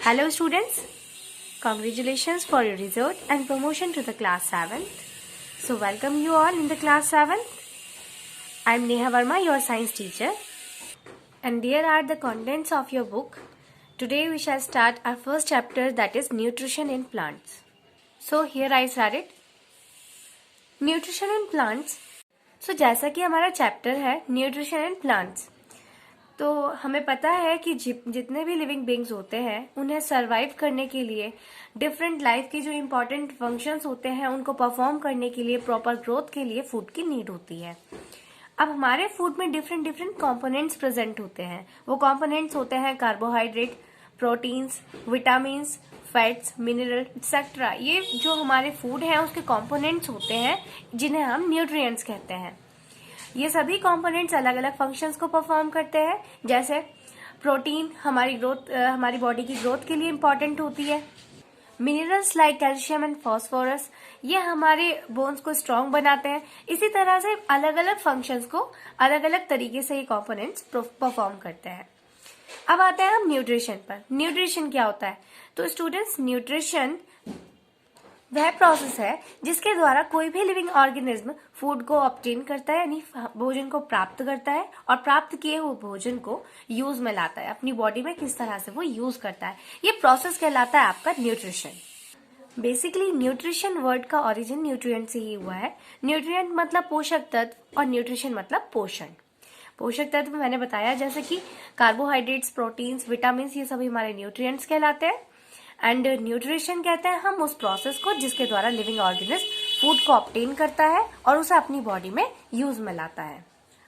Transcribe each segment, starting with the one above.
Hello students, congratulations for your result and promotion to the class 7th. So welcome you all in the class 7th. I am Neha Verma, your science teacher. And here are the contents of your book. Today we shall start our first chapter, that is nutrition in plants. So here I started. Nutrition in plants. So जैसा कि हमारा chapter है nutrition in plants, तो हमें पता है कि जितने भी लिविंग बींग्स होते हैं उन्हें सरवाइव करने के लिए डिफरेंट लाइफ के जो इम्पोर्टेंट फंक्शंस होते हैं उनको परफॉर्म करने के लिए, प्रॉपर ग्रोथ के लिए फूड की नीड होती है। अब हमारे फूड में डिफरेंट कंपोनेंट्स प्रेजेंट होते हैं। वो कंपोनेंट्स होते हैं carbohydrate, proteins, vitamins, fats, mineral etcetera. ये जो हमारे फूड है उसके कंपोनेंट्स होते हैं जिन्हें हम न्यूट्रिएंट्स कहते हैं। ये सभी कंपोनेंट्स अलग अलग फंक्शंस को परफॉर्म करते हैं। जैसे प्रोटीन हमारी बॉडी की ग्रोथ के लिए इम्पोर्टेंट होती है। Minerals like calcium and phosphorus ये हमारे बोन्स को स्ट्रांग बनाते हैं। इसी तरह से अलग अलग फंक्शंस को अलग अलग तरीके से ये कंपोनेंट्स परफॉर्म करते हैं। अब आते हैं हम न्यूट्रिशन पर। न्यूट्रिशन क्या होता है? तो स्टूडेंट्स, न्यूट्रिशन वह प्रोसेस है जिसके द्वारा कोई भी लिविंग ऑर्गेनिज्म फूड को ऑब्टेन करता है, यानी भोजन को प्राप्त करता है और प्राप्त किए हुए भोजन को यूज में लाता है। अपनी बॉडी में किस तरह से वो यूज करता है, ये प्रोसेस कहलाता है आपका न्यूट्रिशन। बेसिकली न्यूट्रिशन वर्ड का ओरिजिन न्यूट्रिएंट से ही हुआ है। न्यूट्रिएंट मतलब पोषक तत्व और न्यूट्रिशन मतलब पोषण। पोषक तत्व मैंने बताया जैसे कि कार्बोहाइड्रेट्स, प्रोटीन्स, विटामिन, ये सभी हमारे न्यूट्रिएंट्स कहलाते हैं। एंड न्यूट्रिशन कहते हैं हम उस प्रोसेस को जिसके द्वारा लिविंग ऑर्गेनिज्म फूड को ऑब्टेन करता है और उसे अपनी बॉडी में यूज में लाता है।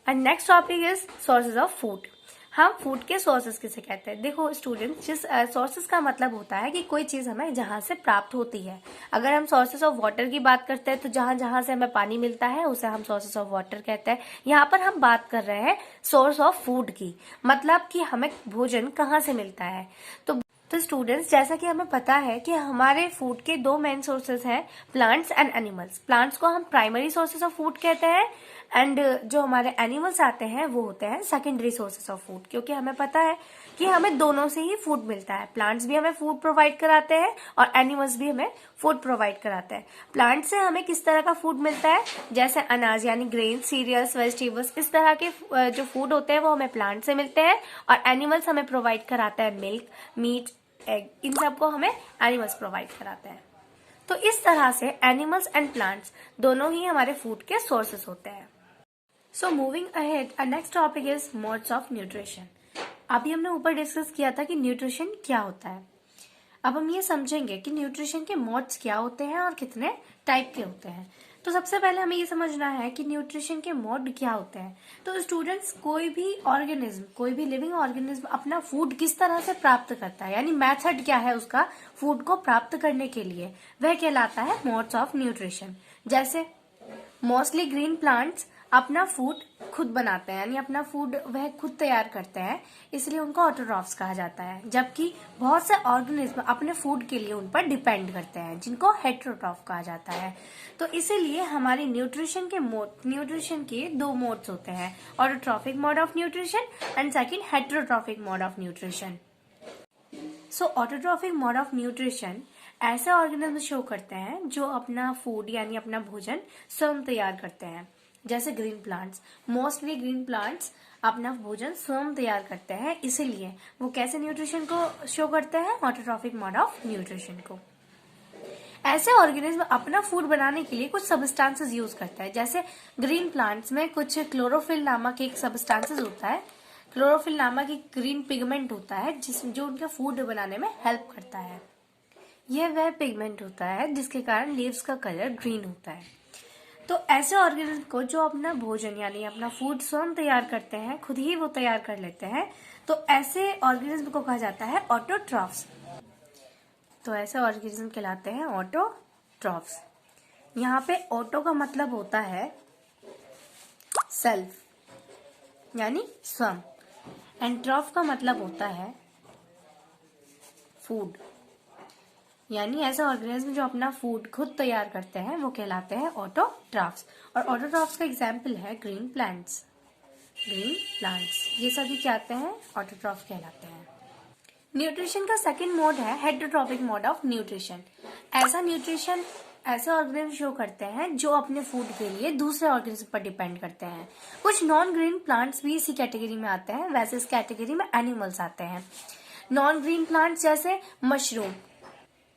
And next topic is sources of food. हम फूड के सोर्सेज किसे कहते हैं? देखो स्टूडेंट्स, जिस सोर्सेज का मतलब होता है कि कोई चीज हमें जहां से प्राप्त होती है। अगर हम सोर्सेज ऑफ वाटर की बात करते हैं तो जहां जहां से हमें पानी मिलता है उसे हम सोर्सेज ऑफ वाटर कहते हैं। यहाँ पर हम बात कर रहे हैं सोर्स ऑफ फूड की, मतलब कि हमें भोजन कहाँ से मिलता है। तो स्टूडेंट्स, जैसा कि हमें पता है कि हमारे फूड के दो मेन सोर्सेज हैं, प्लांट्स एंड एनिमल्स। प्लांट्स को हम प्राइमरी सोर्सेज ऑफ फूड कहते हैं एंड जो हमारे एनिमल्स आते हैं वो होते हैं सेकेंडरी सोर्सेज ऑफ फूड, क्योंकि हमें पता है कि हमें दोनों से ही फूड मिलता है। प्लांट्स भी हमें फूड प्रोवाइड कराते हैं और एनिमल्स भी हमें फूड प्रोवाइड कराते हैं। प्लांट से हमें किस तरह का फूड मिलता है? जैसे अनाज यानी ग्रेन, सीरियल्स, वेजिटेबल्स, इस तरह के जो फूड होते हैं वो हमें प्लांट से मिलते हैं। और एनिमल्स हमें प्रोवाइड कराता है मिल्क, मीट, एग, इन सबको हमें एनिमल्स प्रोवाइड कराते हैं। तो इस तरह से एनिमल्स एंड प्लांट्स दोनों ही हमारे फूड के सोर्सेस होते हैं। So moving ahead, next topic is modes of nutrition. अभी हमने ऊपर डिस्कस किया था कि न्यूट्रिशन क्या होता है। अब हम ये समझेंगे कि न्यूट्रिशन के मोड्स क्या होते हैं और कितने टाइप के होते हैं। तो सबसे पहले हमें ये समझना है कि न्यूट्रिशन के मोड क्या होते हैं। तो स्टूडेंट्स, कोई भी लिविंग ऑर्गेनिज्म अपना फूड किस तरह से प्राप्त करता है, यानी मेथड क्या है उसका फूड को प्राप्त करने के लिए, वह कहलाता है मोड्स ऑफ न्यूट्रिशन। जैसे मोस्टली ग्रीन प्लांट्स अपना फूड खुद बनाते हैं, यानी अपना फूड वह खुद तैयार करते हैं, इसलिए उनको ऑटोट्रॉफ्स कहा जाता है। जबकि बहुत से ऑर्गेनिज्म अपने फूड के लिए उन पर डिपेंड करते हैं, जिनको हेटेरोट्रॉफ कहा जाता है। तो इसीलिए हमारे न्यूट्रिशन के दो मोड्स होते हैं, autotrophic mode of nutrition and second heterotrophic mode of nutrition. So autotrophic mode of nutrition ऐसे ऑर्गेनिज्म शो करते हैं जो अपना फूड यानी अपना भोजन स्वयं तैयार करते हैं। जैसे green plants, mostly green plants अपना भोजन स्वयं तैयार करते हैं, इसीलिए वो कैसे न्यूट्रिशन को शो करते हैं? ऑटोट्रॉफिक मोड ऑफ न्यूट्रिशन को। ऐसे ऑर्गेनिज्म अपना फूड बनाने के लिए कुछ सब्सटेंसेस यूज करता है। जैसे ग्रीन प्लांट्स में कुछ क्लोरोफिल नामक एक सब्सटेंसेस होता है। क्लोरोफिल नामक एक ग्रीन पिगमेंट होता है जो उनका फूड बनाने में हेल्प करता है। यह वह पिगमेंट होता है जिसके कारण लीव्स का कलर ग्रीन होता है। तो ऐसे ऑर्गेनिज्म को जो अपना भोजन यानी अपना फूड स्वयं तैयार करते हैं, खुद ही वो तैयार कर लेते हैं, तो ऐसे ऑर्गेनिज्म को कहा जाता है ऑटोट्रॉफ्स। तो ऐसे ऑर्गेनिज्म कहलाते हैं ऑटोट्रॉफ्स। यहाँ पे ऑटो का मतलब होता है सेल्फ यानी स्वयं, एंड ट्रॉफ का मतलब होता है फूड, यानी ऐसे ऑर्गेनिज्म जो अपना फूड खुद तैयार करते हैं वो कहलाते हैं ऑटोट्रॉफ्स। और ऑटोट्रॉफ्स का एग्जाम्पल है ग्रीन प्लांट्स। ये सभी क्या आते हैं? ऑटोट्रॉफ कहलाते हैं। न्यूट्रिशन का सेकंड मोड है हेटरोट्रॉपिक मोड ऑफ न्यूट्रिशन। ऐसा न्यूट्रिशन ऐसे ऑर्गेनिज्म शो करते हैं जो अपने फूड के लिए दूसरे ऑर्गेनिज्म पर डिपेंड करते हैं। कुछ नॉन ग्रीन प्लांट्स भी इसी कैटेगरी में आते हैं, वैसे इस कैटेगरी में एनिमल्स आते हैं। नॉन ग्रीन प्लांट्स जैसे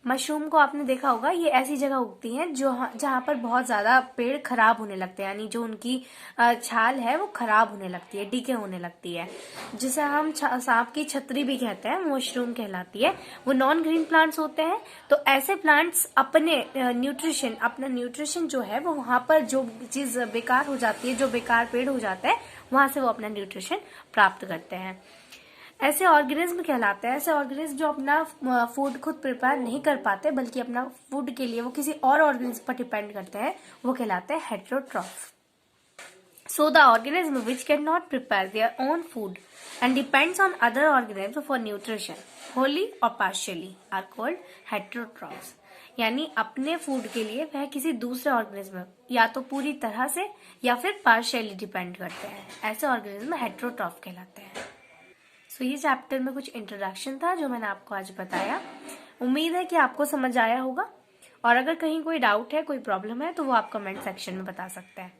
मशरूम को आपने देखा होगा, ये ऐसी जगह उगती हैं जहाँ पर बहुत ज्यादा पेड़ खराब होने लगते हैं, यानी जो उनकी छाल है वो खराब होने लगती है, डीके होने लगती है, जिसे हम सांप की छतरी भी कहते हैं, मशरूम कहलाती है। वो नॉन ग्रीन प्लांट्स होते हैं। तो ऐसे प्लांट्स अपना न्यूट्रिशन जो है वो वहां पर जो चीज बेकार हो जाती है, जो बेकार पेड़ हो जाता है, वहां से वो अपना न्यूट्रिशन प्राप्त करते हैं। ऐसे ऑर्गेनिज्म कहलाते हैं, ऐसे ऑर्गेनिज्म जो अपना फूड खुद प्रिपेयर नहीं कर पाते बल्कि अपना फूड के लिए वो किसी और ऑर्गेनिज्म पर डिपेंड करते हैं, वो कहलाते हैं heterotroph. So the organism which can not prepare their own food and depends on other organism for nutrition Holi और पार्शियली आर कॉल्ड हेटरोट्रॉफ्स। यानी अपने फूड के लिए वह किसी दूसरे ऑर्गेनिज्म या तो पूरी तरह से या फिर पार्शियली डिपेंड करते हैं। ऐसे ऑर्गेनिज्म हेटरोट्रॉफ कहलाते हैं। तो ये चैप्टर में कुछ इंट्रोडक्शन था जो मैंने आपको आज बताया। उम्मीद है कि आपको समझ आया होगा, और अगर कहीं कोई डाउट है, कोई प्रॉब्लम है, तो वो आप कमेंट सेक्शन में बता सकते हैं।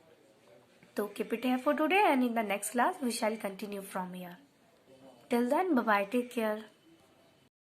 तो keep it here for today and in the next class we shall continue from here. Till then bye bye, take care.